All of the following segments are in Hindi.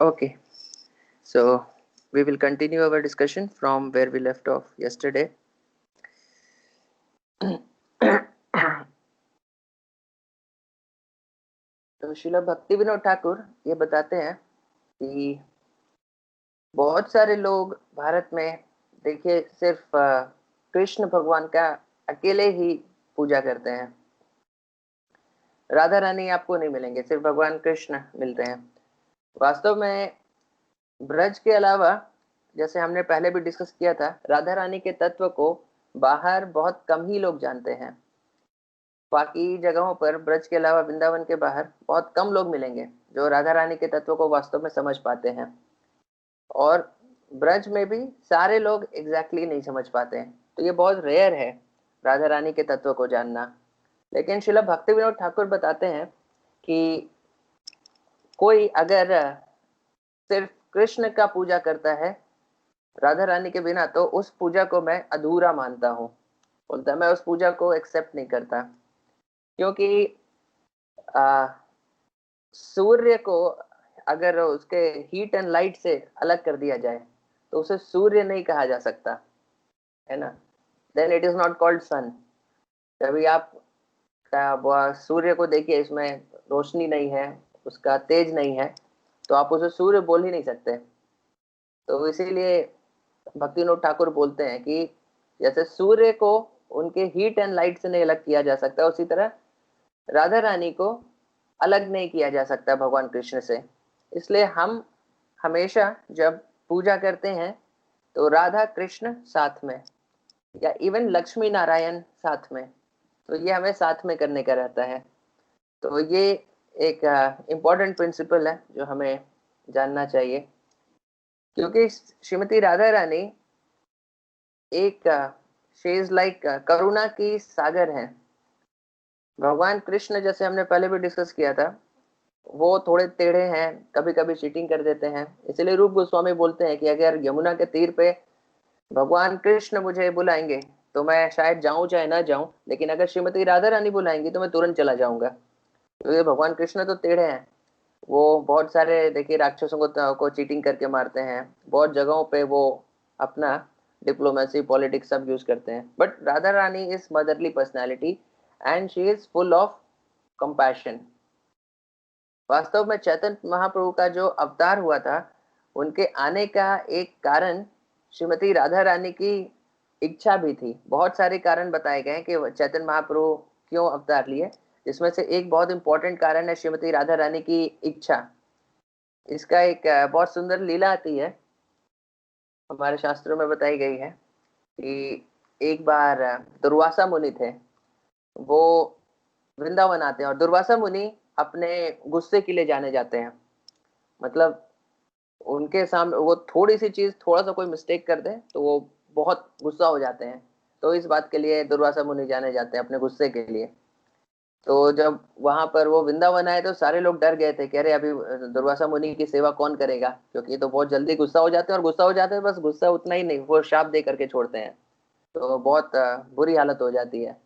Okay, so we will continue our discussion from where we left off yesterday. तो श्रील भक्ति विनोद ठाकुर ये बताते हैं कि बहुत सारे लोग भारत में देखिए सिर्फ कृष्ण भगवान का अकेले ही पूजा करते हैं। राधा रानी आपको नहीं मिलेंगे, सिर्फ भगवान कृष्ण मिलते हैं। वास्तव में ब्रज के अलावा, जैसे हमने पहले भी डिस्कस किया था, राधा रानी के तत्व को बाहर बहुत कम ही लोग जानते हैं। बाकी जगहों पर ब्रज के अलावा वृंदावन के बाहर बहुत कम लोग मिलेंगे जो राधा रानी के तत्व को वास्तव में समझ पाते हैं, और ब्रज में भी सारे लोग एग्जैक्टली नहीं समझ पाते हैं। तो ये बहुत रेयर है राधा रानी के तत्व को जानना। लेकिन श्रील भक्ति विनोद ठाकुर बताते हैं कि कोई अगर सिर्फ कृष्ण का पूजा करता है राधा रानी के बिना, तो उस पूजा को मैं अधूरा मानता हूँ। बोलता मैं उस पूजा को एक्सेप्ट नहीं करता, क्योंकि सूर्य को अगर उसके हीट एंड लाइट से अलग कर दिया जाए तो उसे सूर्य नहीं कहा जा सकता, है ना। Then it is not called sun. कभी आप सूर्य को देखिए, इसमें रोशनी नहीं है, उसका तेज नहीं है, तो आप उसे सूर्य बोल ही नहीं सकते। तो इसीलिए भक्तिविनोद ठाकुर बोलते हैं कि जैसे सूर्य को उनके हीट एंड लाइट से नहीं अलग किया जा सकता, उसी तरह राधा रानी को अलग नहीं किया जा सकता भगवान कृष्ण से। इसलिए हम हमेशा जब पूजा करते हैं तो राधा कृष्ण साथ में, या इवन लक्ष्मी नारायण साथ में, तो ये हमें साथ में करने का रहता है। तो ये एक इम्पॉर्टेंट प्रिंसिपल है जो हमें जानना चाहिए, क्योंकि श्रीमती राधा रानी एक शी इज लाइक करुणा की सागर है। भगवान कृष्ण, जैसे हमने पहले भी डिस्कस किया था, वो थोड़े टेढ़े हैं, कभी कभी चीटिंग कर देते हैं। इसलिए रूप गोस्वामी बोलते हैं कि अगर यमुना के तीर पे भगवान कृष्ण मुझे बुलाएंगे तो मैं शायद जाऊं चाहे ना जाऊं, लेकिन अगर श्रीमती राधा रानी बुलाएंगी तो मैं तुरंत चला जाऊंगा। तो भगवान कृष्ण तो टेढ़े हैं, वो बहुत सारे देखिए राक्षसों को चीटिंग करके मारते हैं, बहुत जगहों पे वो अपना डिप्लोमेसी पॉलिटिक्स सब यूज करते हैं। But Radha Rani is motherly personality and she is full of compassion. वास्तव में चैतन्य महाप्रभु का जो अवतार हुआ था, उनके आने का एक कारण श्रीमती राधा रानी की इच्छा भी थी। बहुत सारे कारण बताए गए कि चैतन्य महाप्रभु क्यों अवतार लिए, जिसमें से एक बहुत इंपॉर्टेंट कारण है श्रीमती राधा रानी की इच्छा। इसका एक बहुत सुंदर लीला आती है, हमारे शास्त्रों में बताई गई है कि एक बार दुर्वासा मुनि थे, वो वृंदावन आते हैं, और दुर्वासा मुनि अपने गुस्से के लिए जाने जाते हैं। मतलब उनके सामने वो थोड़ी सी चीज, थोड़ा सा कोई मिस्टेक कर दे तो वो बहुत गुस्सा हो जाते हैं। तो इस बात के लिए दुर्वासा मुनि जाने जाते हैं अपने गुस्से के लिए। तो जब वहां पर वो वृंदावन आए तो सारे लोग डर गए थे कि अरे अभी दुर्वासा मुनि की सेवा कौन करेगा, क्योंकि ये तो बहुत जल्दी गुस्सा हो जाते हैं, और गुस्सा हो जाते हैं, बस गुस्सा उतना ही नहीं, वो शाप दे करके छोड़ते हैं, तो बहुत बुरी हालत हो जाती है।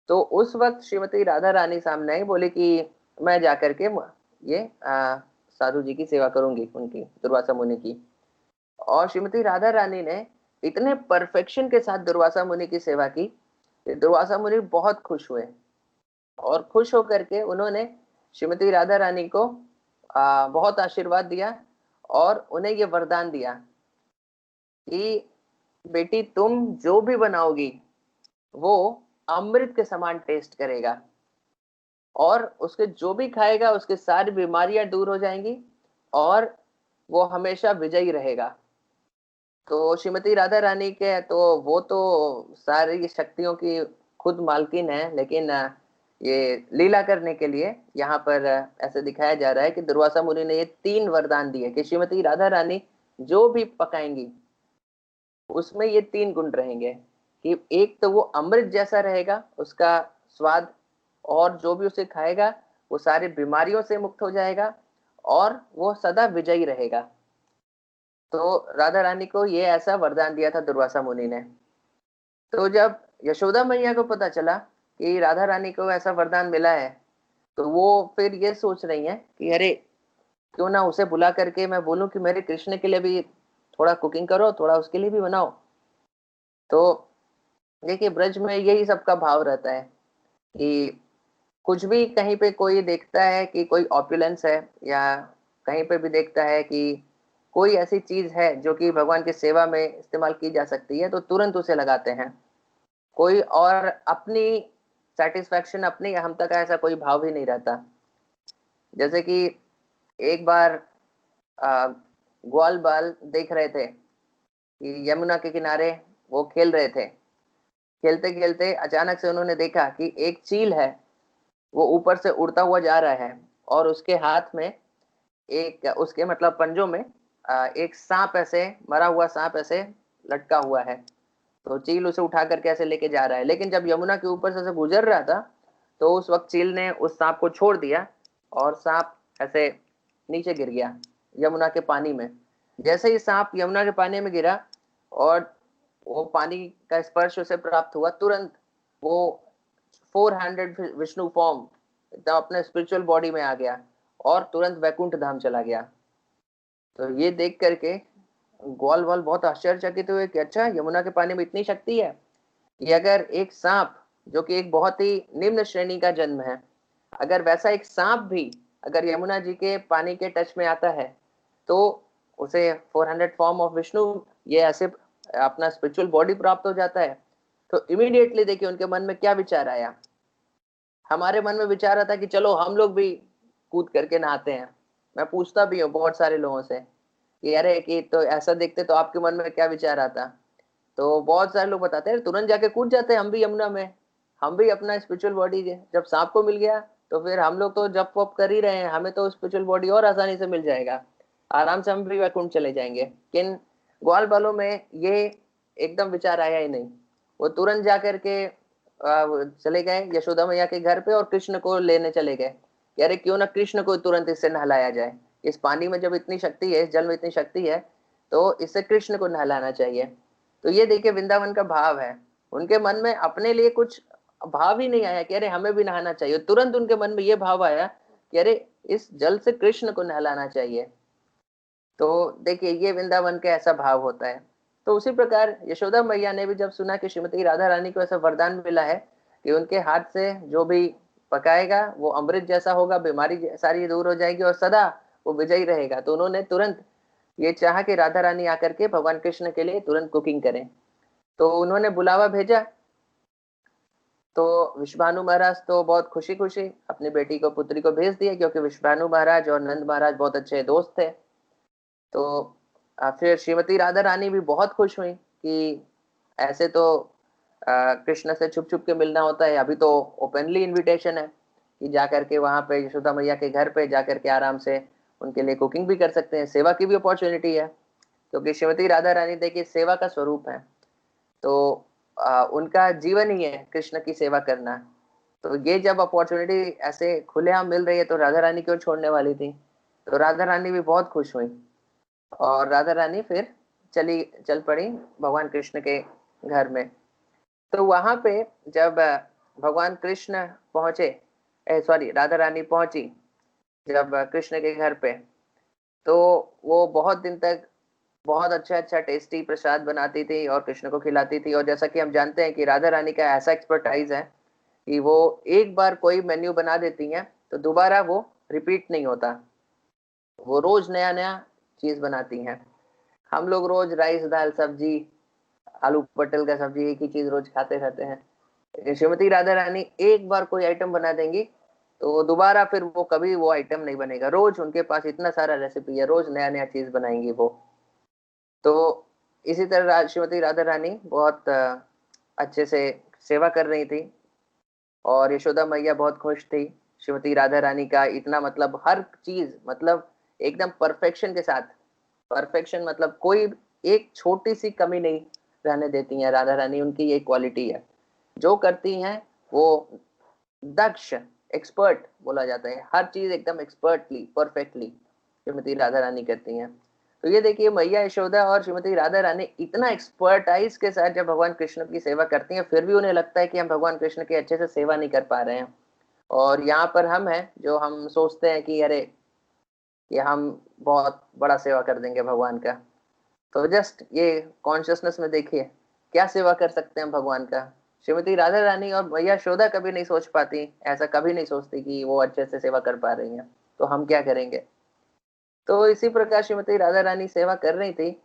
तो उस वक्त श्रीमती राधा रानी सामने आई, बोली कि मैं जाकर के ये साधु जी की सेवा करूंगी, उनकी दुर्वासा मुनि की। और श्रीमती राधा रानी ने इतने परफेक्शन के साथ दुर्वासा मुनि की सेवा की कि दुर्वासा मुनि बहुत खुश हुए, और खुश होकर के उन्होंने श्रीमती राधा रानी को बहुत आशीर्वाद दिया, और उन्हें ये वरदान दिया कि बेटी तुम जो भी बनाओगी वो अमृत के समान टेस्ट करेगा, और उसके जो भी खाएगा उसके सारी बीमारियां दूर हो जाएंगी, और वो हमेशा विजयी रहेगा। तो श्रीमती राधा रानी के तो वो तो सारी शक्तियों की खुद मालकिन है, लेकिन ये लीला करने के लिए यहाँ पर ऐसे दिखाया जा रहा है कि दुर्वासा मुनि ने ये 3 वरदान दिए कि श्रीमती राधा रानी जो भी पकाएंगी उसमें ये 3 गुण रहेंगे, कि एक तो वो अमृत जैसा रहेगा उसका स्वाद, और जो भी उसे खाएगा वो सारी बीमारियों से मुक्त हो जाएगा, और वो सदा विजयी रहेगा। तो राधा रानी को ये ऐसा वरदान दिया था दुर्वासा मुनि ने। तो जब यशोदा मैया को पता चला कि राधा रानी को ऐसा वरदान मिला है, तो वो फिर ये सोच रही हैं कि अरे क्यों ना उसे बुला करके मैं बोलूं कि मेरे कृष्ण के लिए भी थोड़ा कुकिंग करो, थोड़ा उसके लिए भी बनाओ। तो देखिए ब्रज में यही सबका भाव रहता है कि कुछ भी कहीं पे कोई देखता है कि कोई ऑपुलेंस है, या कहीं पे भी देखता है कि कोई ऐसी चीज है जो कि भगवान की सेवा में इस्तेमाल की जा सकती है, तो तुरंत उसे लगाते हैं। कोई और अपनी सेटिस्फैक्शन, अपनी अहमता का ऐसा कोई भाव ही नहीं रहता। जैसे कि एक बार ग्वाल बाल देख रहे थे कि यमुना के किनारे वो खेल रहे थे। खेलते खेलते अचानक से उन्होंने देखा कि एक चील है, वो ऊपर से उड़ता हुआ जा रहा है, और उसके हाथ में एक, उसके मतलब पंजों में एक सांप, ऐसे मरा हुआ सांप ऐसे लटका हुआ है। तो चील उसे उठा करके ऐसे लेके जा रहा है, लेकिन जब यमुना के ऊपर से गुजर रहा था तो उस वक्त चील ने उस सांप को छोड़ दिया, और सांप ऐसे नीचे गिर गया यमुना के पानी में। जैसे ही सांप यमुना के पानी में गिरा और वो पानी का स्पर्श उसे प्राप्त हुआ, तुरंत वो 400 विष्णु फॉर्म एकदम अपने स्पिरिचुअल बॉडी में आ गया, और तुरंत वैकुंठ धाम चला गया। तो ये देख करके ग्वाल वाल बहुत आश्चर्यचकित हुए कि अच्छा, यमुना के पानी में इतनी शक्ति है कि अगर एक सांप, जो कि एक बहुत ही निम्न श्रेणी का जन्म है, अगर वैसा एक सांप भी अगर यमुना जी के पानी के टच में आता है, तो उसे 400 फॉर्म ऑफ विष्णु, ये ऐसे अपना स्पिरिचुअल बॉडी प्राप्त हो जाता है। तो इमीडिएटली देखिए उनके मन में क्या विचार आया। हमारे मन में विचार आता कि चलो हम लोग भी कूद करके नहाते हैं। मैं पूछता भी हूँ बहुत सारे लोगों से कि अरे कि तो ऐसा देखते तो आपके मन में क्या विचार आता। तो बहुत सारे लोग बताते हैं तुरंत जाके कूद जाते हैं हम भी यमुना में। हम भी अपना स्पिरिचुअल बॉडी जब सांप को मिल गया तो फिर हम लोग तो जप वप कर ही रहे हैं, हमें तो स्पिरिचुअल बॉडी और आसानी से मिल जाएगा, आराम से हम भी वैकुंठ चले जाएंगे। लेकिन ग्वाल बालों में ये एकदम विचार आया ही नहीं। वो तुरंत जा करके वो चले गए यशोदा मैया के घर पे और कृष्ण को लेने चले गए कि अरे क्यों ना कृष्ण को तुरंत इससे नहलाया जाए। इस पानी में जब इतनी शक्ति है, इस जल में इतनी शक्ति है, तो इससे कृष्ण को नहलाना चाहिए। तो ये देखिए वृंदावन का भाव है। उनके मन में अपने लिए कुछ भाव ही नहीं आया कि अरे हमें भी नहाना चाहिए, तुरंत उनके मन में ये भाव आया कि अरे इस जल से कृष्ण को नहलाना चाहिए। तो देखिए ये वृंदावन का ऐसा भाव होता है। तो उसी प्रकार यशोदा मैया ने भी जब सुना कि श्रीमती राधा रानी को ऐसा वरदान मिला है कि उनके हाथ से जो भी पकाएगा वो अमृत जैसा होगा, बीमारी सारी दूर हो जाएगी और सदा वो विजयी रहेगा, तो उन्होंने तुरंत ये चाहा कि राधा रानी आकर के भगवान कृष्ण के लिए तुरंत कुकिंग करें। तो उन्होंने बुलावा भेजा। तो विश्वभानु महाराज तो बहुत खुशी खुशी अपनी बेटी को, पुत्री को भेज दिया, क्योंकि विश्वभानु महाराज और नंद महाराज बहुत अच्छे दोस्त थे। तो फिर श्रीमती राधा रानी भी बहुत खुश हुई कि ऐसे तो कृष्ण से छुप छुप के मिलना होता है, अभी तो ओपनली इनविटेशन है कि जाकर के वहां पे यशोदा मैया के घर पे जाकर के आराम से उनके लिए कुकिंग भी कर सकते हैं, सेवा की भी अपॉर्चुनिटी है, क्योंकि श्रीमती राधा रानी देखिए सेवा का स्वरूप है। तो उनका जीवन ही है कृष्ण की सेवा करना। तो ये जब अपॉर्चुनिटी ऐसे खुलेआम मिल रही है तो राधा रानी क्यों छोड़ने वाली थी। तो राधा रानी भी बहुत खुश हुई, और राधा रानी फिर चल पड़ी भगवान कृष्ण के घर में। तो वहां पे जब भगवान कृष्ण पहुंचे, सॉरी राधा रानी पहुंची जब कृष्ण के घर पे, तो वो बहुत दिन तक बहुत अच्छा अच्छा टेस्टी प्रसाद बनाती थी और कृष्ण को खिलाती थी। और जैसा कि हम जानते हैं कि राधा रानी का ऐसा एक्सपर्टाइज है कि वो एक बार कोई मेन्यू बना देती हैं तो दोबारा वो रिपीट नहीं होता, वो रोज नया नया चीज बनाती हैं। हम लोग रोज राइस दाल सब्जी, आलू पटल का सब्जी, एक ही चीज रोज खाते रहते हैं। लेकिन श्रीमती राधा रानी एक बार कोई आइटम बना देंगी तो दोबारा फिर वो कभी वो आइटम नहीं बनेगा, रोज उनके पास इतना सारा रेसिपी है, रोज नया नया चीज बनाएंगी वो। तो इसी तरह श्रीमती राधा रानी बहुत अच्छे से सेवा कर रही थी, और यशोदा मैया बहुत खुश थी श्रीमती राधा रानी का इतना, मतलब हर चीज मतलब एकदम परफेक्शन के साथ। परफेक्शन मतलब कोई एक छोटी सी कमी नहीं रहने देती हैं राधा रानी, उनकी ये क्वालिटी है। जो करती हैं वो दक्ष, एक्सपर्ट बोला जाता है, हर चीज एकदम एक्सपर्टली परफेक्टली श्रीमती राधा रानी करती हैं। तो ये देखिए मैया यशोदा और श्रीमती राधा रानी इतना एक्सपर्टाइज के साथ जब भगवान कृष्ण की सेवा करती हैं, फिर भी उन्हें लगता है कि हम भगवान कृष्ण की अच्छे से सेवा नहीं कर पा रहे हैं। और यहाँ पर हम हैं जो हम सोचते हैं कि अरे कि हम बहुत बड़ा सेवा कर देंगे भगवान का। तो जस्ट ये कॉन्शियसनेस में देखिए क्या सेवा कर सकते हैं हम भगवान का। श्रीमती राधा रानी और मैया यशोदा कभी नहीं सोच पाती, ऐसा कभी नहीं सोचती कि वो अच्छे से सेवा कर पा रही हैं, तो हम क्या करेंगे। तो इसी प्रकार श्रीमती राधा रानी सेवा कर रही थी,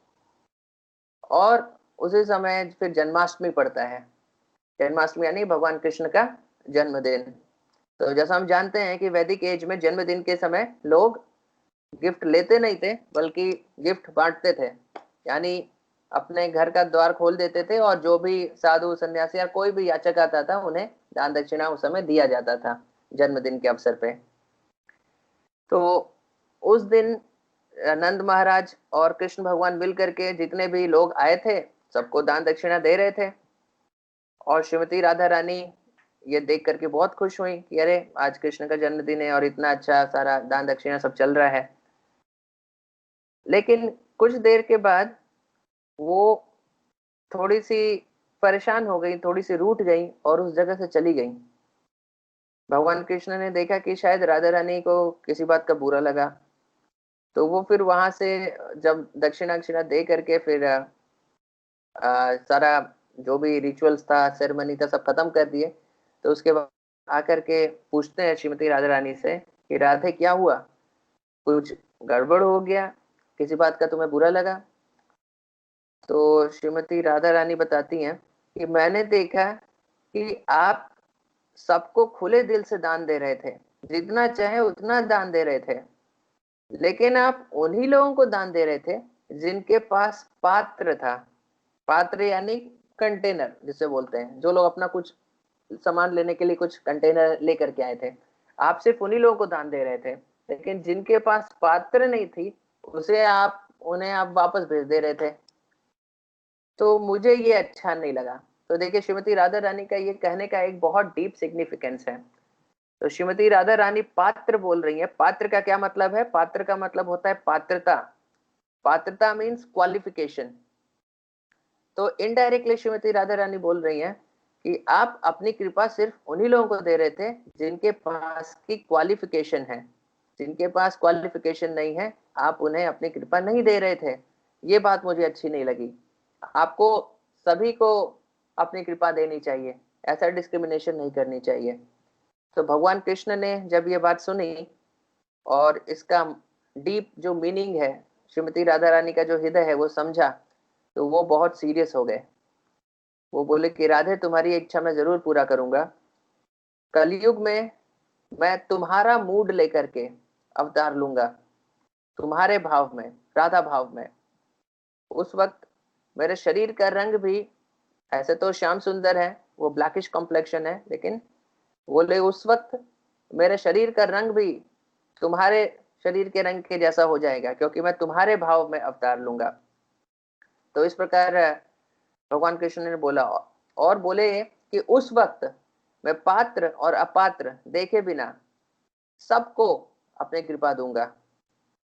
और उसी समय फिर जन्माष्टमी पड़ता है। जन्माष्टमी यानी भगवान कृष्ण का जन्मदिन। तो जैसा हम जानते हैं कि वैदिक एज में जन्मदिन के समय लोग गिफ्ट लेते नहीं थे, बल्कि गिफ्ट बांटते थे। यानी अपने घर का द्वार खोल देते थे, और जो भी साधु सन्यासी या कोई भी याचक आता था उन्हें दान दक्षिणा उस समय दिया जाता था जन्मदिन के अवसर पे। तो उस दिन नंद महाराज और कृष्ण भगवान मिल करके जितने भी लोग आए थे सबको दान दक्षिणा दे रहे थे। और श्रीमती राधा रानी ये देख करके बहुत खुश हुई कि अरे आज कृष्ण का जन्मदिन है और इतना अच्छा सारा दान दक्षिणा सब चल रहा है। लेकिन कुछ देर के बाद वो थोड़ी सी परेशान हो गई, थोड़ी सी रूठ गई और उस जगह से चली गई। भगवान कृष्ण ने देखा कि शायद राधा रानी को किसी बात का बुरा लगा, तो वो फिर वहां से जब दक्षिणा दक्षिणा दे करके फिर सारा जो भी रिचुअल्स था, सेरेमनी था, सब खत्म कर दिए। तो उसके बाद आकर के पूछते हैं श्रीमती राधा रानी से कि राधे क्या हुआ, कुछ गड़बड़ हो गया, किसी बात का तुम्हें बुरा लगा। तो श्रीमती राधा रानी बताती हैं कि मैंने देखा कि आप सबको खुले दिल से दान दे रहे थे, जितना चाहे उतना दान दे रहे थे, लेकिन आप उन्हीं लोगों को दान दे रहे थे जिनके पास पात्र था। पात्र यानी कंटेनर जिसे बोलते हैं, जो लोग अपना कुछ सामान लेने के लिए कुछ कंटेनर लेकर के आए थे। आप सिर्फ उन्हीं लोगों को दान दे रहे थे, लेकिन जिनके पास पात्र नहीं थी उसे आप उन्हें आप वापस भेज दे रहे थे। तो मुझे ये अच्छा नहीं लगा। तो देखिए श्रीमती राधा रानी का ये कहने का एक बहुत डीप सिग्निफिकेंस है। तो श्रीमती राधा रानी पात्र बोल रही है। पात्र का क्या मतलब है? पात्र का मतलब होता है पात्रता। पात्रता मीन्स क्वालिफिकेशन। तो इनडायरेक्टली श्रीमती राधा रानी बोल रही हैं कि आप अपनी कृपा सिर्फ उन्हीं लोगों को दे रहे थे जिनके पास की क्वालिफिकेशन है। जिनके पास क्वालिफिकेशन नहीं है आप उन्हें अपनी कृपा नहीं दे रहे थे। ये बात मुझे अच्छी नहीं लगी। आपको सभी को अपनी कृपा देनी चाहिए, ऐसा डिस्क्रिमिनेशन नहीं करनी चाहिए। तो भगवान कृष्ण ने जब ये बात सुनी और इसका डीप जो मीनिंग है, श्रीमती राधा रानी का जो हृदय है वो समझा, तो वो बहुत सीरियस हो गए। वो बोले कि राधे तुम्हारी इच्छा मैं जरूर पूरा करूंगा। कलयुग में मैं तुम्हारा मूड लेकर के अवतार लूंगा, तुम्हारे भाव में, राधा भाव में। उस वक्त मेरे शरीर का रंग भी, ऐसे तो श्याम सुंदर है, वो ब्लैकिश कॉम्प्लेक्शन है, लेकिन बोले उस वक्त मेरे शरीर का रंग भी तुम्हारे शरीर के रंग के जैसा हो जाएगा, क्योंकि मैं तुम्हारे भाव में अवतार लूंगा। तो इस प्रकार भगवान कृष्ण ने बोला, और बोले कि उस वक्त मैं पात्र और अपात्र देखे बिना सबको अपनी कृपा दूंगा।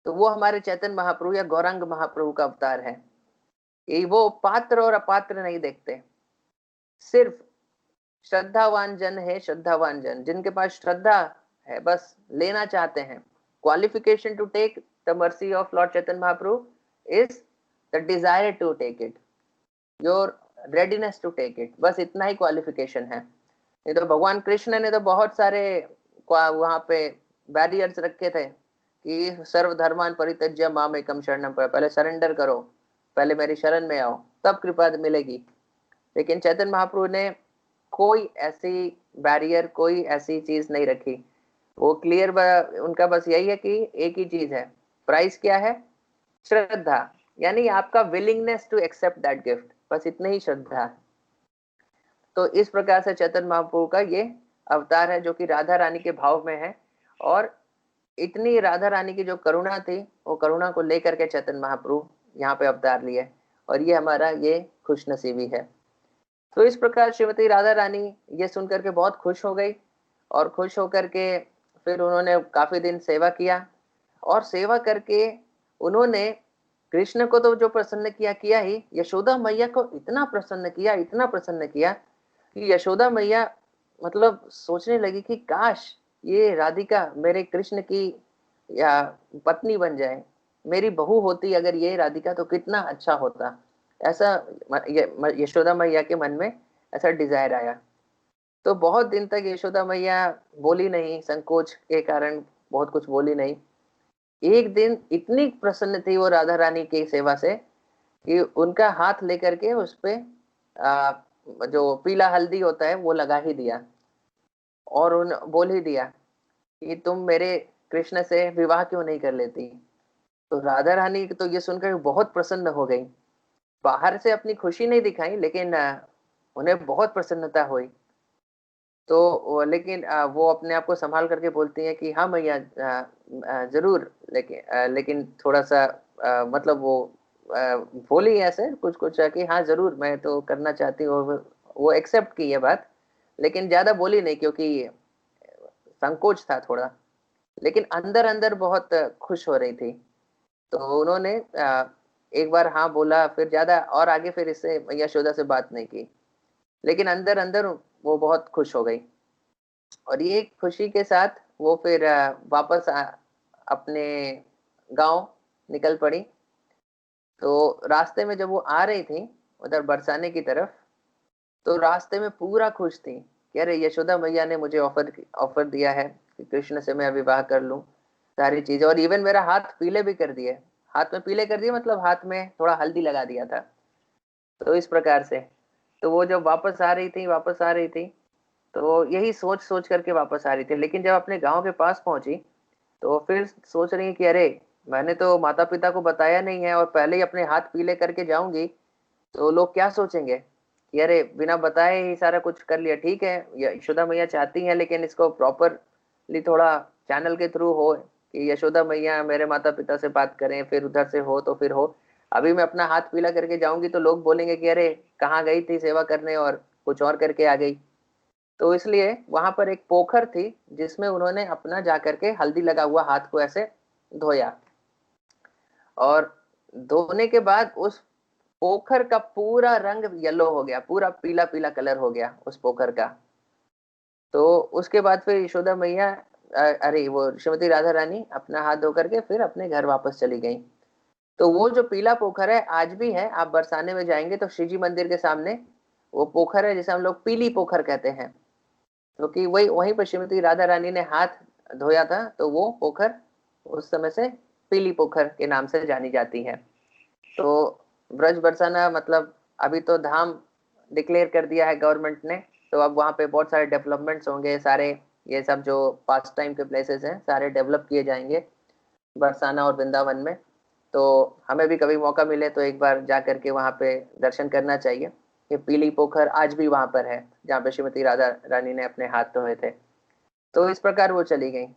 तो वो हमारे चैतन्य महाप्रभु या गौरांग महाप्रभु का अवतार है कि वो पात्र और अपात्र नहीं देखते। सिर्फ श्रद्धावान जन है, श्रद्धावान जन जिनके पास श्रद्धा है, बस लेना चाहते हैं। Qualification to take the mercy of lord Chaitanya Mahaprabhu is the desire to take it, your readiness to take it, बस इतना ही क्वालिफिकेशन है। नहीं तो भगवान कृष्ण ने तो बहुत सारे वहां पे बैरियर्स रखे थे कि सर्वधर्मान परित्यज्य माम एकम शरणम, पहले सरेंडर करो, पहले मेरी शरण में आओ, तब कृपा मिलेगी। लेकिन चैतन्य महाप्रभु ने कोई ऐसी बैरियर, कोई ऐसी चीज नहीं रखी। वो क्लियर, उनका बस यही है कि एक ही चीज है, प्राइस क्या है? श्रद्धा, यानी आपका willingness to accept that gift, बस इतनी ही श्रद्धा है। तो इस प्रकार से चैतन्य महाप्रभु का ये अवतार है जो कि राधा रानी के भाव में है। और इतनी राधा रानी की जो करुणा थी, वो करुणा को लेकर के चैतन्य महाप्रभु यहाँ पे अवतार लिए, और ये हमारा ये खुशनसीबी है। तो इस प्रकार श्रीमती राधा रानी ये सुनकर के बहुत खुश हो गई, और खुश होकर के फिर उन्होंने काफी दिन सेवा किया। और सेवा करके उन्होंने कृष्ण को तो जो प्रसन्न किया किया ही, यशोदा मैया को इतना प्रसन्न किया, इतना प्रसन्न किया कि यशोदा मैया मतलब सोचने लगी कि काश ये राधिका मेरे कृष्ण की या पत्नी बन जाए, मेरी बहू होती अगर ये राधिका तो कितना अच्छा होता, ऐसा यशोदा मैया के मन में ऐसा डिजायर आया। तो बहुत दिन तक यशोदा मैया बोली नहीं, संकोच के कारण बहुत कुछ बोली नहीं। एक दिन इतनी प्रसन्न थी वो राधा रानी की सेवा से कि उनका हाथ लेकर के उस पे जो पीला हल्दी होता है वो लगा ही दिया, और उन बोल ही दिया कि तुम मेरे कृष्ण से विवाह क्यों नहीं कर लेती। तो राधा रानी तो ये सुनकर बहुत प्रसन्न हो गई, बाहर से अपनी खुशी नहीं दिखाई, लेकिन उन्हें बहुत प्रसन्नता हुई। लेकिन वो अपने आप को संभाल करके बोलती है कि हाँ मैया, जरूर, लेकिन थोड़ा सा मतलब बोली ऐसे कुछ कुछ कि हाँ जरूर मैं तो करना चाहती हूँ। वो एक्सेप्ट की ये बात, लेकिन ज्यादा बोली नहीं क्योंकि संकोच था थोड़ा, लेकिन अंदर अंदर बहुत खुश हो रही थी। तो उन्होंने एक बार हाँ बोला, फिर ज्यादा और आगे फिर इससे यशोदा से बात नहीं की, लेकिन अंदर अंदर वो बहुत खुश हो गई। और ये खुशी के साथ वो फिर वापस अपने गांव निकल पड़ी। तो रास्ते में जब वो आ रही थी उधर बरसाने की तरफ, तो रास्ते में पूरा खुश थी कि अरे यशोदा मैया ने मुझे ऑफर दिया है कि कृष्ण से मैं विवाह कर लूं, सारी चीजें, और इवन मेरा हाथ पीले भी कर दिए। हाथ में पीले कर दिए मतलब हाथ में थोड़ा हल्दी लगा दिया था। तो इस प्रकार से तो वो जब वापस आ रही थी तो यही सोच सोच करके वापस आ रही थी। लेकिन जब अपने गांव के पास पहुंची तो फिर सोच रही है कि अरे मैंने तो माता पिता को बताया नहीं है, और पहले ही अपने हाथ पीले करके जाऊंगी तो लोग क्या सोचेंगे कि अरे बिना बताए ही सारा कुछ कर लिया। ठीक है, यशोदा मैया चाहती हैं, लेकिन इसको प्रॉपरली थोड़ा चैनल के थ्रू हो कि यशोदा मैया मेरे माता पिता से बात करें, फिर उधर से हो तो फिर हो। अभी मैं अपना हाथ पीला करके जाऊंगी तो लोग बोलेंगे कि अरे कहाँ गई थी सेवा करने और कुछ और करके आ गई। तो इसलिए वहां पर एक पोखर थी जिसमें उन्होंने अपना जाकर के हल्दी लगा हुआ हाथ को ऐसे धोया, और धोने के बाद उस पोखर का पूरा रंग येलो हो गया, पूरा पीला पीला कलर हो गया उस पोखर का। तो उसके बाद फिर यशोदा मैया अरे वो श्रीमती राधा रानी अपना हाथ धो करके फिर अपने घर वापस चली गई। तो वो जो पीला पोखर है आज भी है, आप बरसाने में जाएंगे तो शिव जी मंदिर के सामने वो पोखर है जिसे हम लोग पीली पोखर कहते हैं, क्योंकि वही वहीं पर श्रीमती राधा रानी ने हाथ धोया था, तो वो पोखर उस समय से पीली पोखर के नाम से जानी जाती है। तो ब्रज बरसाना मतलब अभी तो धाम डिक्लेयर कर दिया है गवर्नमेंट ने, तो अब वहाँ पे बहुत सारे डेवलपमेंट्स होंगे, सारे ये सब जो पास टाइम के प्लेसेस हैं सारे डेवलप किए जाएंगे बरसाना और वृंदावन में। तो हमें भी कभी मौका मिले तो एक बार जा करके वहाँ पे दर्शन करना चाहिए। ये पीली पोखर आज भी वहां पर है जहाँ पे श्रीमती राधा रानी ने अपने हाथ धोए थे। तो इस प्रकार वो चली गई।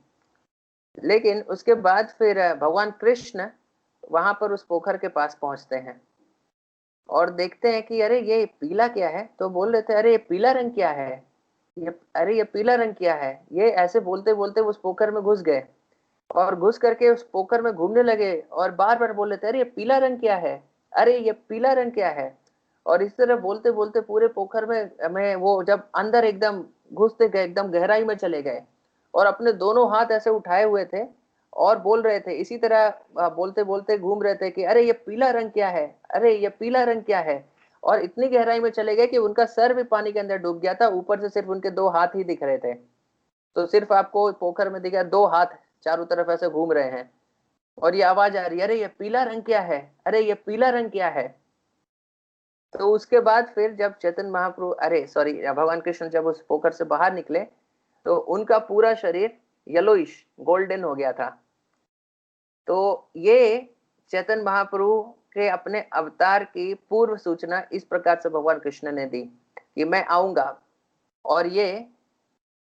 लेकिन उसके बाद फिर भगवान कृष्ण वहां पर उस पोखर के पास पहुंचते हैं और देखते हैं कि अरे ये पीला क्या है। तो बोल रहे थे अरे ये पीला रंग क्या है, ये अरे ये पीला रंग क्या है। ये ऐसे बोलते बोलते उस पोखर में घुस गए और घुस करके उस पोखर में घूमने लगे और बार बार बोल रहे थे अरे ये पीला रंग क्या है, अरे ये पीला रंग क्या है। और इस तरह बोलते बोलते पूरे पोखर में वो जब अंदर एकदम घुसते गए, एकदम गहराई में चले गए और अपने दोनों हाथ ऐसे उठाए हुए थे और बोल रहे थे इसी तरह बोलते बोलते घूम रहे थे कि अरे ये पीला रंग क्या है, अरे ये पीला रंग क्या है। और इतनी गहराई में चले गए कि उनका सर भी पानी के अंदर डूब गया था, ऊपर से सिर्फ उनके दो हाथ ही दिख रहे थे। तो सिर्फ आपको पोखर में दिखा दो हाथ चारों तरफ ऐसे घूम रहे हैं और ये आवाज आ रही है अरे ये पीला रंग क्या है, अरे ये पीला रंग क्या है। तो उसके बाद फिर जब चैतन्य महाप्रभु अरे सॉरी भगवान कृष्ण जब उस पोखर से बाहर निकले तो उनका पूरा शरीर येलोइश गोल्डन हो गया था। तो ये चैतन्य महाप्रभु के अपने अवतार की पूर्व सूचना इस प्रकार से भगवान कृष्ण ने दी कि मैं आऊंगा और ये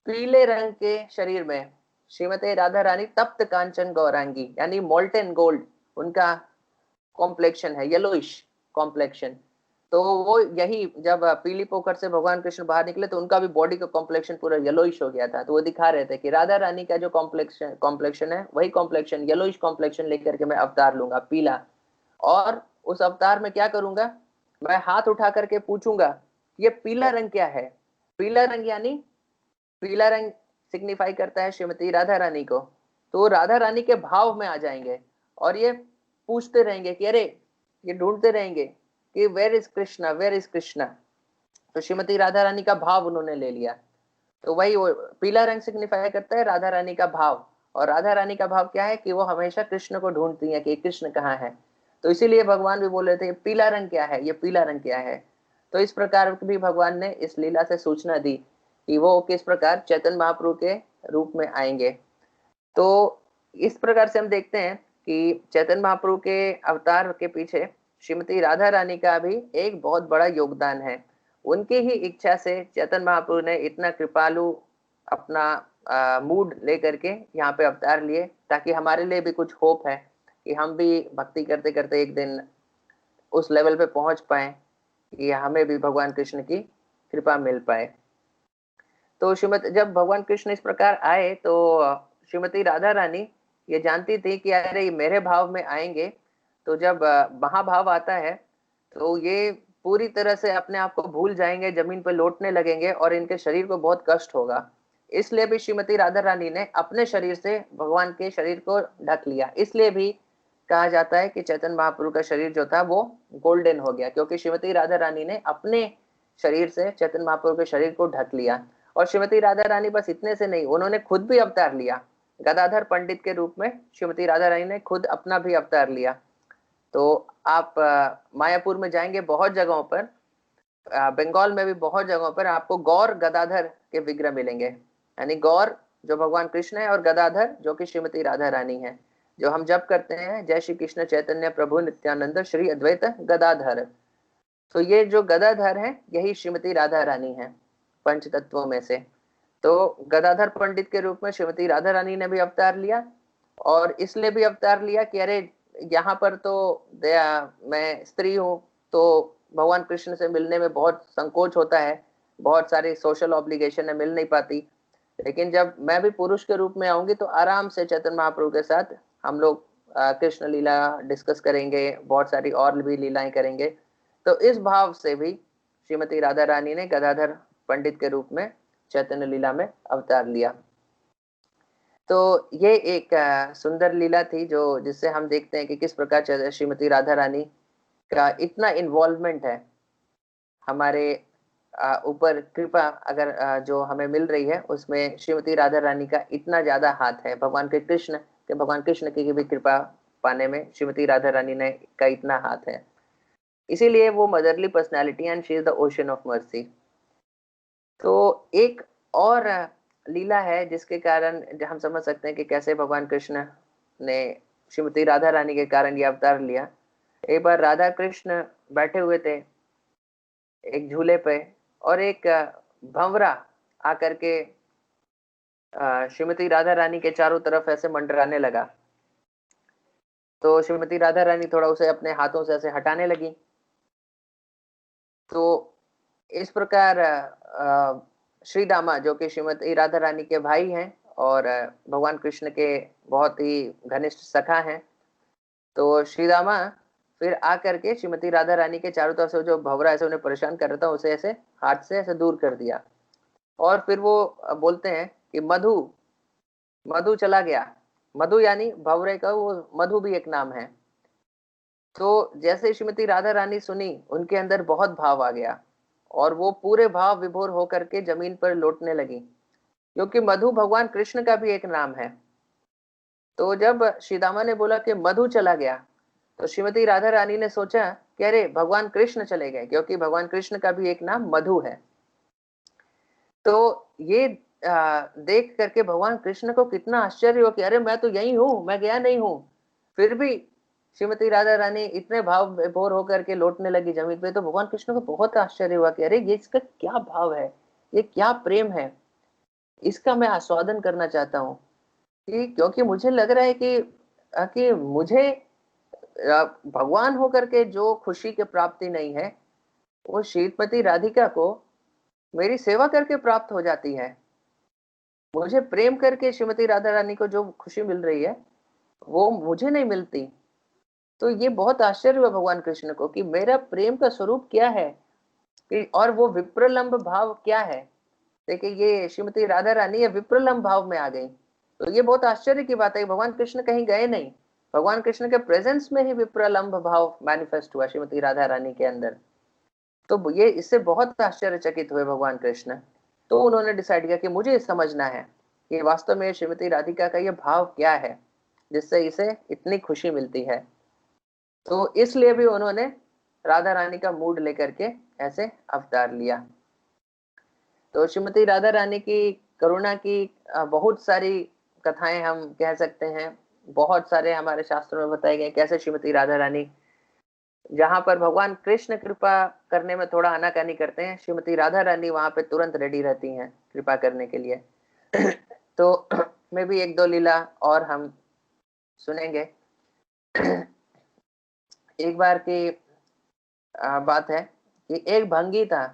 पीले रंग के शरीर में श्रीमती राधा रानी तप्त कांचन गौरांगी यानी मोल्टेन गोल्ड उनका कॉम्प्लेक्शन है, येलोइश कॉम्प्लेक्शन। तो वो यही जब पीली पोखर से भगवान कृष्ण बाहर निकले तो उनका भी बॉडी का कॉम्प्लेक्शन पूरा येलोइश हो गया था। तो वो दिखा रहे थे कि राधा रानी का जो कॉम्प्लेक्शन कॉम्प्लेक्शन है वही कॉम्प्लेक्शन येलोइश कॉम्प्लेक्शन लेकर के मैं अवतार लूंगा पीला। और उस अवतार में क्या करूंगा, मैं हाथ उठा करके पूछूंगा ये पीला रंग क्या है। पीला रंग यानी पीला रंग सिग्निफाई करता है श्रीमती राधा रानी को। तो राधा रानी के भाव में आ जाएंगे और ये पूछते रहेंगे कि अरे, ये ढूंढते रहेंगे कि where is Krishna, where is Krishna. तो श्रीमती राधा रानी का भाव उन्होंने ले लिया। तो वही वो पीला रंग सिग्निफाई करता है राधा रानी का भाव, और राधा रानी का भाव क्या है कि वो हमेशा कृष्ण को ढूंढती है कि कृष्ण कहाँ है। तो इसीलिए भगवान भी बोल रहे थे पीला रंग क्या है, ये पीला रंग क्या है। तो इस प्रकार भी भगवान ने इस लीला से सूचना दी कि वो किस प्रकार चैतन्य महाप्रभु के रूप में आएंगे। तो इस प्रकार से हम देखते हैं कि चैतन्य महाप्रभु के अवतार के पीछे श्रीमती राधा रानी का भी एक बहुत बड़ा योगदान है। उनकी ही इच्छा से चैतन्य महाप्रभु ने इतना कृपालु अपना मूड लेकर के यहाँ पे अवतार लिए, ताकि हमारे लिए भी कुछ होप है कि हम भी भक्ति करते करते एक दिन उस लेवल पे पहुंच पाए कि हमें भी भगवान कृष्ण की कृपा मिल पाए। तो जब भगवान कृष्ण इस प्रकार आए तो श्रीमती राधा रानी ये जानती थी कि अरे ये मेरे भाव में आएंगे। तो जब महाभाव आता है तो ये पूरी तरह से अपने आप को भूल जाएंगे, जमीन पर लौटने लगेंगे और इनके शरीर को बहुत कष्ट होगा। इसलिए भी श्रीमती राधा रानी ने अपने शरीर से भगवान के शरीर को ढक लिया। इसलिए भी कहा जाता है कि चैतन्य महाप्रभु का शरीर जो था वो गोल्डन हो गया, क्योंकि श्रीमती राधा रानी ने अपने शरीर से चैतन्य महाप्रभु के शरीर को ढक लिया। और श्रीमती राधा रानी बस इतने से नहीं, उन्होंने खुद भी अवतार लिया गदाधर पंडित के रूप में। श्रीमती राधा रानी ने खुद अपना भी अवतार लिया। तो आप मायापुर में जाएंगे, बहुत जगहों पर, बंगाल में भी बहुत जगहों पर आपको गौर गदाधर के विग्रह मिलेंगे। यानी गौर जो भगवान कृष्ण है और गदाधर जो कि श्रीमती राधा रानी है। जो हम जप करते हैं जय श्री कृष्ण चैतन्य प्रभु नित्यानंद श्री अद्वैत गदाधर, तो ये जो गदाधर है यही श्रीमती राधा रानी है पंच तत्वों में से। तो गदाधर पंडित के रूप में श्रीमती राधा रानी ने भी अवतार लिया, और इसलिए भी अवतार लिया कि अरे यहाँ पर तो मैं स्त्री हूँ, तो भगवान कृष्ण से मिलने में बहुत संकोच होता है, बहुत सारी सोशल ऑब्लिगेशन है, मिल नहीं पाती। लेकिन जब मैं भी पुरुष के रूप में आऊंगी तो आराम से चैतन्य महाप्रभु के साथ हम लोग कृष्ण लीला डिस्कस करेंगे, बहुत सारी और भी लीलाएं करेंगे। तो इस भाव से भी श्रीमती राधा रानी ने गदाधर पंडित के रूप में चैतन्य लीला में अवतार लिया। तो ये एक सुंदर लीला थी जो जिससे हम देखते हैं कि किस प्रकार श्रीमती राधा रानी का इतना इन्वॉल्वमेंट है हमारे ऊपर। कृपा अगर जो हमें मिल रही है उसमें श्रीमती राधा रानी का इतना ज्यादा हाथ है। भगवान कृष्ण की भी कृपा पाने में श्रीमती राधा रानी ने का इतना हाथ है। इसीलिए वो motherly personality and she is the ocean of mercy. तो एक और लीला है जिसके कारण हम समझ सकते हैं कि कैसे भगवान कृष्ण ने श्रीमती राधा रानी के कारण ये अवतार लिया। एक बार राधा कृष्ण बैठे हुए थे एक झूले पे, और एक भंवरा आकर के श्रीमती राधा रानी के चारों तरफ ऐसे मंडराने लगा। तो श्रीमती राधा रानी थोड़ा उसे अपने हाथों से ऐसे हटाने लगी। तो इस प्रकार श्री दामा जो कि श्रीमती राधा रानी के भाई हैं और भगवान कृष्ण के बहुत ही घनिष्ठ सखा हैं, तो श्री दामा फिर आकर के श्रीमती राधा रानी के चारों तरफ से जो भंवरा ऐसे उन्हें परेशान कर रहा था उसे ऐसे हाथ से ऐसे दूर कर दिया। और फिर वो बोलते हैं कि मधु मधु चला गया। मधु यानी भंवरे का वो मधु भी एक नाम है। तो जैसे श्रीमती राधा रानी सुनी, उनके अंदर बहुत भाव आ गया और वो पूरे भाव विभोर होकर के जमीन पर लौटने लगी, क्योंकि मधु भगवान कृष्ण का भी एक नाम है। तो जब श्रीदामा ने बोला कि मधु चला गया, तो श्रीमती राधा रानी ने सोचा कि अरे भगवान कृष्ण चले गए, क्योंकि भगवान कृष्ण का भी एक नाम मधु है। तो ये देख करके भगवान कृष्ण को कितना आश्चर्य हो कि अरे मैं तो यही हूँ, मैं गया नहीं हूँ। फिर भी श्रीमती राधा रानी इतने भाव विभोर होकर के लौटने लगी जमीन पे। तो भगवान कृष्ण को बहुत आश्चर्य हुआ कि अरे ये इसका क्या भाव है, ये क्या प्रेम है, इसका मैं आस्वादन करना चाहता हूँ। क्योंकि मुझे लग रहा है कि मुझे भगवान होकर के जो खुशी की प्राप्ति नहीं है वो श्रीमती राधिका को मेरी सेवा करके प्राप्त हो जाती है। मुझे प्रेम करके श्रीमती राधा रानी को जो खुशी मिल रही है वो मुझे नहीं मिलती। तो ये बहुत आश्चर्य हुआ भगवान कृष्ण को कि मेरा प्रेम का स्वरूप क्या है और वो विप्रलंब भाव क्या है। देखिए ये श्रीमती राधा रानी ये विप्रलंब भाव में आ गई। तो ये बहुत आश्चर्य की बात है, भगवान कृष्ण कहीं गए नहीं, भगवान कृष्ण के प्रेजेंस में ही विप्रलंब भाव मैनिफेस्ट हुआ श्रीमती राधा रानी के अंदर। तो ये इससे बहुत आश्चर्यचकित हुए भगवान कृष्ण। तो उन्होंने डिसाइड किया कि मुझे समझना है कि वास्तव में श्रीमती राधिका का ये भाव क्या है जिससे इसे इतनी खुशी मिलती है। तो इसलिए भी उन्होंने राधा रानी का मूड लेकर के ऐसे अवतार लिया। तो श्रीमती राधा रानी की करुणा की बहुत सारी कथाएं हम कह सकते हैं, बहुत सारे हमारे शास्त्रों में बताए गए कैसे श्रीमती राधा रानी, जहां पर भगवान कृष्ण कृपा करने में थोड़ा आनाकानी करते हैं, श्रीमती राधा रानी वहां पे तुरंत रेडी रहती हैं कृपा करने के लिए। तो मैं भी एक दो लीला और हम सुनेंगे। एक बार की बात है कि एक भंगी था,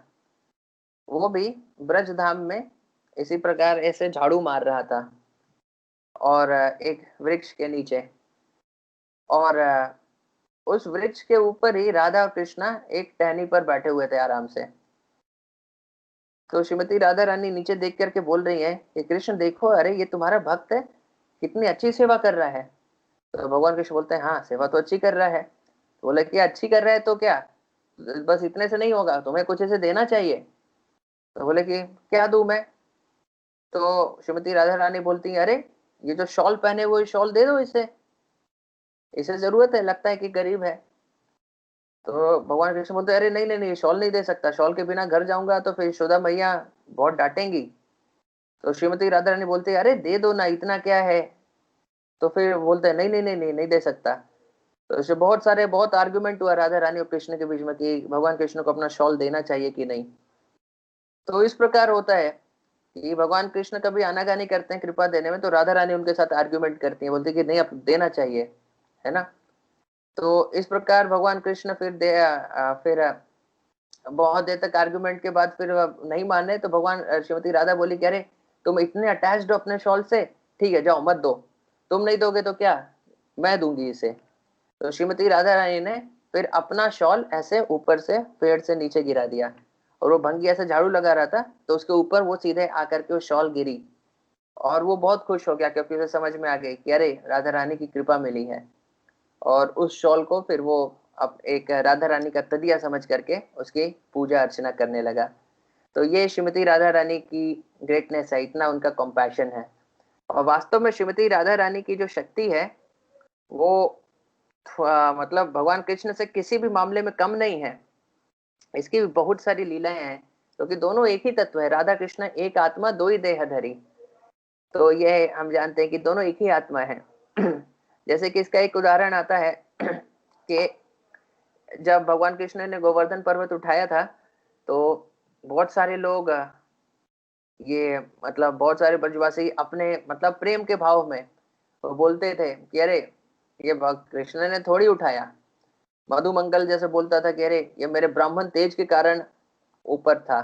वो भी ब्रज धाम में इसी प्रकार ऐसे झाड़ू मार रहा था और एक वृक्ष के नीचे, और उस वृक्ष के ऊपर ही राधा और कृष्णा एक टहनी पर बैठे हुए थे आराम से। तो श्रीमती राधा रानी नीचे देख करके बोल रही है कि कृष्ण देखो, अरे ये तुम्हारा भक्त है, कितनी अच्छी सेवा कर रहा है। तो भगवान कृष्ण बोलते हैं हाँ सेवा तो अच्छी कर रहा है। तो बोले कि अच्छी कर रहा है तो क्या, बस इतने से नहीं होगा, तुम्हें कुछ इसे देना चाहिए। तो बोले कि क्या दूं मैं। तो श्रीमती राधा रानी बोलती है अरे ये जो शॉल पहने हुए शॉल दे दो इसे, इसे जरूरत है, लगता है कि गरीब है। तो भगवान कृष्ण बोलते अरे नहीं नहीं नहीं, शॉल नहीं दे सकता, शॉल के बिना घर जाऊंगा तो फिर यशोदा मैया बहुत डांटेंगी। तो श्रीमती राधा रानी बोलती है अरे दे दो ना, इतना क्या है। तो फिर बोलते हैं नहीं नहीं नहीं नहीं नहीं दे सकता। तो इससे बहुत आर्गुमेंट हुआ राधा रानी और कृष्ण के बीच में कि भगवान कृष्ण को अपना शॉल देना चाहिए कि नहीं। तो इस प्रकार होता है कि भगवान कृष्ण कभी आनाकानी करते हैं कृपा देने में, तो राधा रानी उनके साथ आर्ग्यूमेंट करती है, बोलती है कि नहीं अब देना चाहिए, है ना। तो इस प्रकार भगवान कृष्ण फिर बहुत देर तक आर्गुमेंट के बाद फिर नहीं माने, तो भगवान श्रीमती राधा बोली कि अरे तुम इतने अटैच्ड हो अपने शॉल से, ठीक है जाओ मत दो, तुम नहीं दोगे तो क्या, मैं दूंगी इसे। तो श्रीमती राधा रानी ने फिर अपना शॉल ऐसे ऊपर से पेड़ से नीचे गिरा दिया, और वो भंगी ऐसे झाड़ू लगा रहा था तो उसके ऊपर वो सीधे आकर के वो शॉल गिरी, और वो बहुत खुश हो गया क्योंकि उसे समझ में आ गई कि अरे राधा रानी की कृपा मिली है। और उस शॉल को फिर वो अब एक राधा रानी का तदिया समझ करके उसकी पूजा अर्चना करने लगा। तो ये श्रीमती राधा रानी की ग्रेटनेस है, इतना उनका कंपैशन है। और वास्तव में श्रीमती राधा रानी की जो शक्ति है वो मतलब भगवान कृष्ण से किसी भी मामले में कम नहीं है। इसकी भी बहुत सारी लीलाएं हैं क्योंकि दोनों एक ही तत्व है, राधा कृष्ण एक आत्मा दो ही देह धरी। तो ये हम जानते हैं कि दोनों एक ही आत्मा है। जैसे कि इसका एक उदाहरण आता है कि जब भगवान कृष्ण ने गोवर्धन पर्वत उठाया था तो बहुत सारे लोग ये मतलब बहुत सारे ब्रजवासी अपने मतलब प्रेम के भाव में वो बोलते थे कि अरे ये कृष्ण ने थोड़ी उठाया। मधुमंगल जैसे बोलता था कि अरे ये मेरे ब्राह्मण तेज के कारण ऊपर था।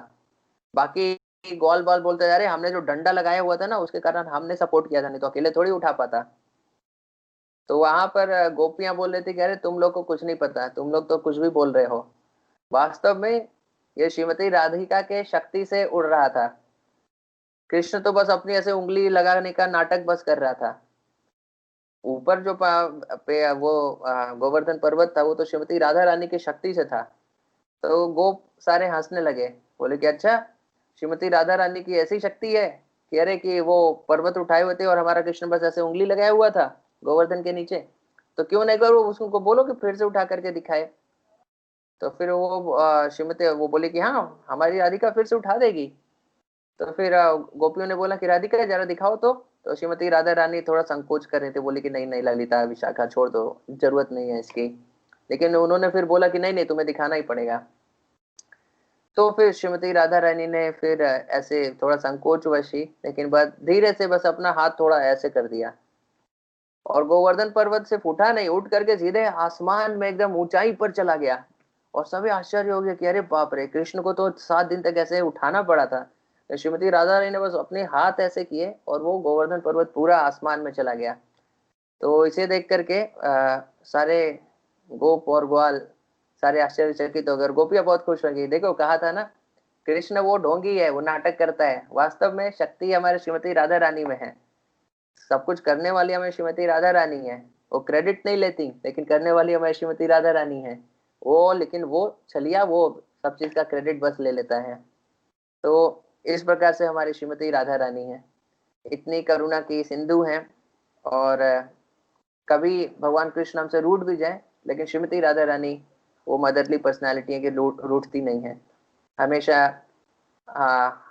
बाकी ग्वाल बाल बोलते थे अरे हमने जो डंडा लगाया हुआ था ना उसके कारण हमने सपोर्ट किया था, नहीं तो अकेले थोड़ी उठा पाता। तो वहां पर गोपियां बोल रही थी कि अरे तुम लोग को कुछ नहीं पता, तुम लोग तो कुछ भी बोल रहे हो। वास्तव में ये श्रीमती राधिका के शक्ति से उड़ रहा था, कृष्ण तो बस अपनी ऐसे उंगली लगाने का नाटक बस कर रहा था। ऊपर जो गोवर्धन पर्वत था वो तो श्रीमती राधा रानी की शक्ति से था। तो गोप सारे हंसने लगे, बोले कि अच्छा श्रीमती राधा रानी की ऐसी शक्ति है कि अरे कि वो पर्वत उठाए हुए थे और हमारा कृष्ण बस ऐसे उंगली लगाया हुआ था गोवर्धन के नीचे, तो क्यों नहीं करो उसको बोलो कि फिर से उठा करके दिखाए। तो फिर वो श्रीमती वो बोली कि हाँ हमारी राधिका फिर से उठा देगी। तो फिर गोपियों ने बोला कि राधिका जरा दिखाओ तो श्रीमती राधा रानी थोड़ा संकोच कर रहे थे, बोली कि नहीं नहीं ललिता विशाखा छोड़ दो, जरूरत नहीं है इसकी। लेकिन उन्होंने फिर बोला कि नहीं नहीं तुम्हें दिखाना ही पड़ेगा। तो फिर श्रीमती राधा रानी ने फिर ऐसे थोड़ा संकोच वशी, लेकिन बस धीरे से बस अपना हाथ थोड़ा ऐसे कर दिया, और गोवर्धन पर्वत से फूटा नहीं, उठ करके सीधे आसमान में एकदम ऊंचाई पर चला गया। और सभी आश्चर्य हो गया कि अरे बाप रे, कृष्ण को तो 7 दिन तक ऐसे उठाना पड़ा था। तो श्रीमती राधा रानी ने बस अपने हाथ ऐसे किए और वो गोवर्धन पर्वत पूरा आसमान में चला गया। तो इसे देख करके सारे गोप और ग्वाल सारे आश्चर्यचकित हो गए, गोपियां बहुत खुश हो गई, देखो कहा था ना कृष्ण वो ढोंगी है, वो नाटक करता है, वास्तव में शक्ति हमारे श्रीमती राधा रानी में है। सब कुछ करने वाली हमें श्रीमती राधा रानी है, वो क्रेडिट नहीं लेती, लेकिन करने वाली हमारी श्रीमती राधा रानी है। वो लेकिन वो छलिया वो सब चीज का क्रेडिट बस ले लेता है। तो इस प्रकार से हमारी श्रीमती राधा रानी है, इतनी करुणा की सिंधु है। और कभी भगवान कृष्ण हमसे रूठ भी जाए, लेकिन श्रीमती राधा रानी वो मदरली पर्सनालिटी है कि रूठती नहीं है, हमेशा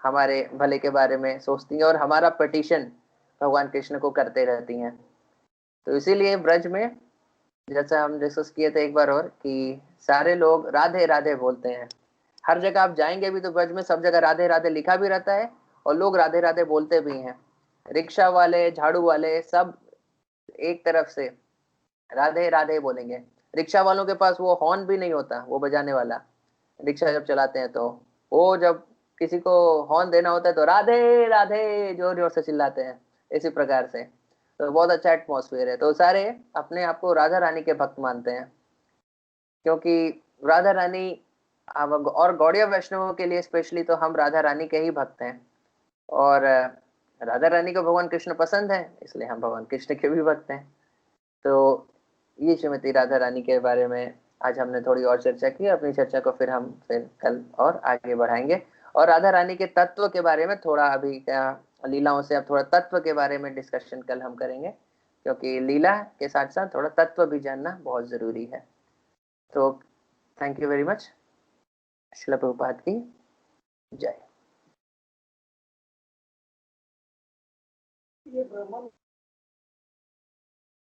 हमारे भले के बारे में सोचती हैं और हमारा पटिशन भगवान कृष्ण को करते रहती हैं। तो इसीलिए ब्रज में, जैसा हम डिस्कस किए थे एक बार और, कि सारे लोग राधे राधे बोलते हैं। हर जगह आप जाएंगे भी तो ब्रज में सब जगह राधे राधे लिखा भी रहता है और लोग राधे राधे बोलते भी हैं। रिक्शा वाले, झाड़ू वाले, सब एक तरफ से राधे राधे बोलेंगे। रिक्शा वालों के पास वो हॉर्न भी नहीं होता, वो बजाने वाला, रिक्शा जब चलाते हैं तो वो जब किसी को हॉर्न देना होता है तो राधे राधे जोर जोर से चिल्लाते हैं, इसी प्रकार से। तो बहुत अच्छा एटमॉस्फेयर है। तो सारे अपने आप को राधा रानी के भक्त मानते हैं, क्योंकि राधा रानी और गौड़ीय वैष्णवों के लिए स्पेशली तो हम राधा रानी के ही भक्त हैं। और राधा रानी को भगवान कृष्ण पसंद है, इसलिए हम भगवान कृष्ण के भी भक्त हैं। तो ये श्रीमती राधा रानी के बारे में आज हमने थोड़ी और चर्चा की। अपनी चर्चा को फिर कल और आगे बढ़ाएंगे, और राधा रानी के तत्व के बारे में थोड़ा, अभी क्या लीलाओं से अब थोड़ा तत्व के बारे में डिस्कशन कल हम करेंगे, क्योंकि लीला के साथ साथ थोड़ा तत्व भी जानना बहुत जरूरी है। तो thank you very much. Srila Prabhupada की जय।